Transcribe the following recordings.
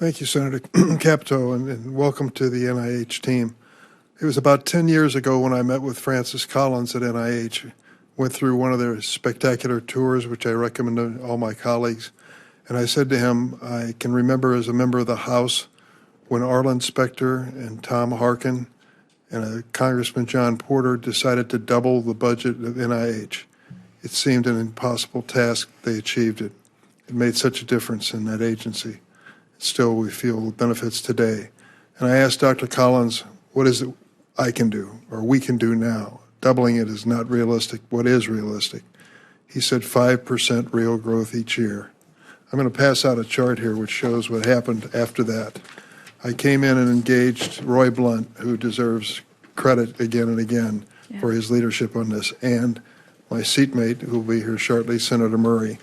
Thank you, Senator Capito, and welcome to the NIH team. It was about 10 years ago when I met with Francis Collins at NIH, went through one of their spectacular tours, which I recommend to all my colleagues, and I said to him, I can remember as a member of the House when Arlen Specter and Tom Harkin and Congressman John Porter decided to double the budget of NIH. It seemed an impossible task. They achieved it. It made such a difference in that agency. Still, we feel the benefits today. And I asked Dr. Collins, what is it I can do, or we can do now? Doubling it is not realistic. What is realistic? He said 5% real growth each year. I'm going to pass out a chart here which shows what happened after that. I came in and engaged Roy Blunt, who deserves credit again and again for his leadership on this, and my seatmate, who will be here shortly, Senator Murray,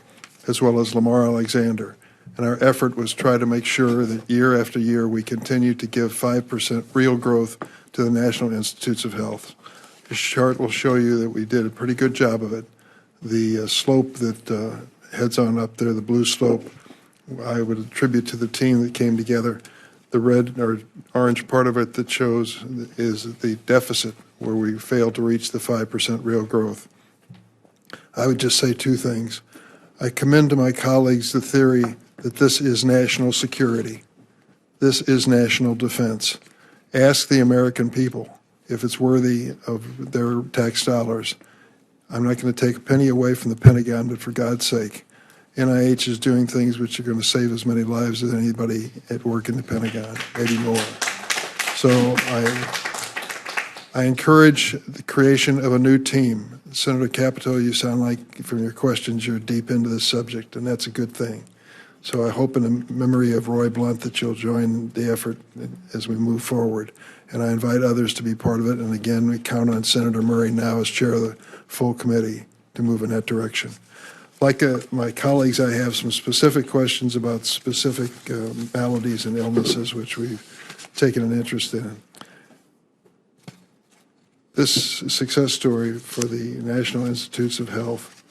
as well as Lamar Alexander. And our effort was try to make sure that year after year we continue to give 5% real growth to the National Institutes of Health. This chart will show you that we did a pretty good job of it. The slope that heads on up there, the blue slope, I would attribute to the team that came together. The red or orange part of it that shows is the deficit, where we failed to reach the 5% real growth. I would just say two things. I commend to my colleagues the theory that this is national security. This is national defense. Ask the American people if it's worthy of their tax dollars. I'm not going to take a penny away from the Pentagon, but for God's sake, NIH is doing things which are going to save as many lives as anybody at work in the Pentagon, maybe more. So I encourage the creation of a new team. Senator Capito, you sound like, from your questions, you're deep into this subject, and that's a good thing. So I hope in the memory of Roy Blunt that you'll join the effort as we move forward. And I invite others to be part of it. And again, we count on Senator Murray now as chair of the full committee to move in that direction. Like my colleagues, I have some specific questions about specific maladies and illnesses which we've taken an interest in. This success story for the National Institutes of Health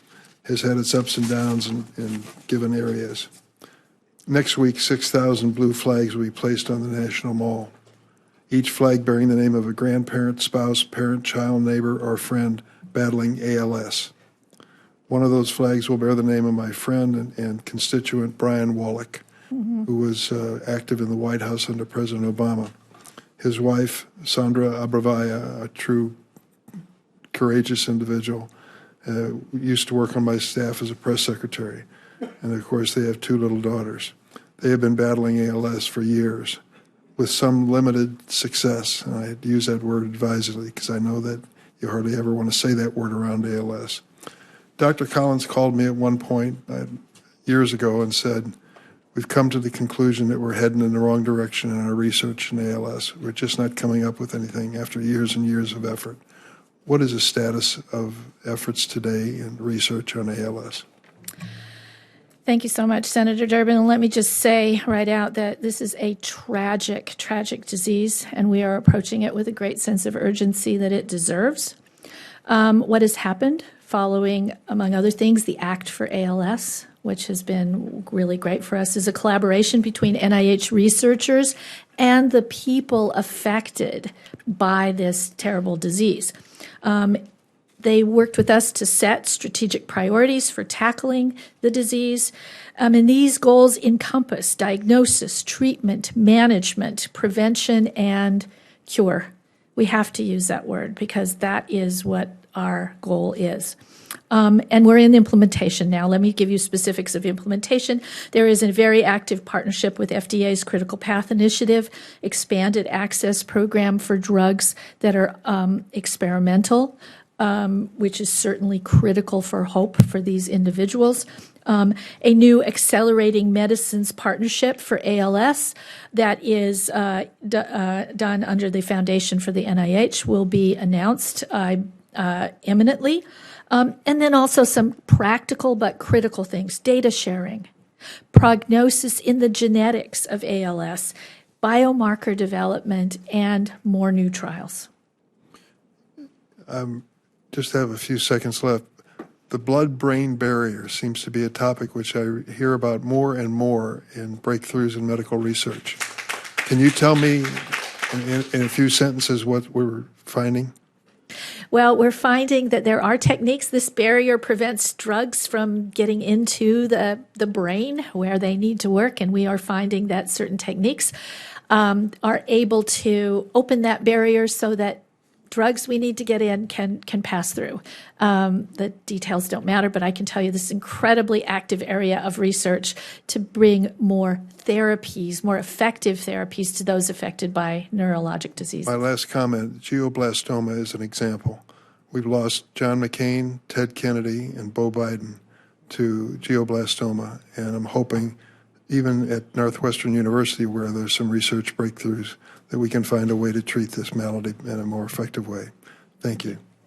has had its ups and downs in given areas. Next week, 6,000 blue flags will be placed on the National Mall, each flag bearing the name of a grandparent, spouse, parent, child, neighbor, or friend battling ALS. One of those flags will bear the name of my friend and constituent Brian Wallach, who was active in the White House under President Obama. His wife, Sandra Abravaya, a true courageous individual, used to work on my staff as a press secretary. And of course, they have two little daughters. They have been battling ALS for years with some limited success. And I use that word advisedly because I know that you hardly ever want to say that word around ALS. Dr. Collins called me at one point years ago and said, we've come to the conclusion that we're heading in the wrong direction in our research in ALS. We're just not coming up with anything after years and years of effort. What is the status of efforts today in research on ALS? Thank you so much, Senator Durbin. And let me just say right out that this is a tragic, tragic disease, and we are approaching it with a great sense of urgency that it deserves. What has happened following, among other things, the Act for ALS, which has been really great for us, is a collaboration between NIH researchers and the people affected by this terrible disease. They worked with us to set strategic priorities for tackling the disease, and these goals encompass diagnosis, treatment, management, prevention, and cure. We have to use that word because that is what our goal is. And we're in implementation now. Let me give you specifics of implementation. There is a very active partnership with FDA's Critical Path Initiative, expanded access program for drugs that are experimental, which is certainly critical for hope for these individuals. A new accelerating medicines partnership for ALS that is done under the Foundation for the NIH will be announced imminently. And then also some practical but critical things, data sharing, prognosis in the genetics of ALS, biomarker development, and more new trials. Just have a few seconds left. The blood-brain barrier seems to be a topic which I hear about more and more in breakthroughs in medical research. Can you tell me in a few sentences what we're finding? Well, we're finding that there are techniques. This barrier prevents drugs from getting into the brain where they need to work, and we are finding that certain techniques are able to open that barrier so that drugs we need to get in can pass through. The details don't matter, but I can tell you this incredibly active area of research to bring more therapies, more effective therapies to those affected by neurologic diseases. My last comment, glioblastoma is an example. We've lost John McCain, Ted Kennedy, and Beau Biden to glioblastoma, and I'm hoping even at Northwestern University, where there's some research breakthroughs, that we can find a way to treat this malady in a more effective way. Thank you.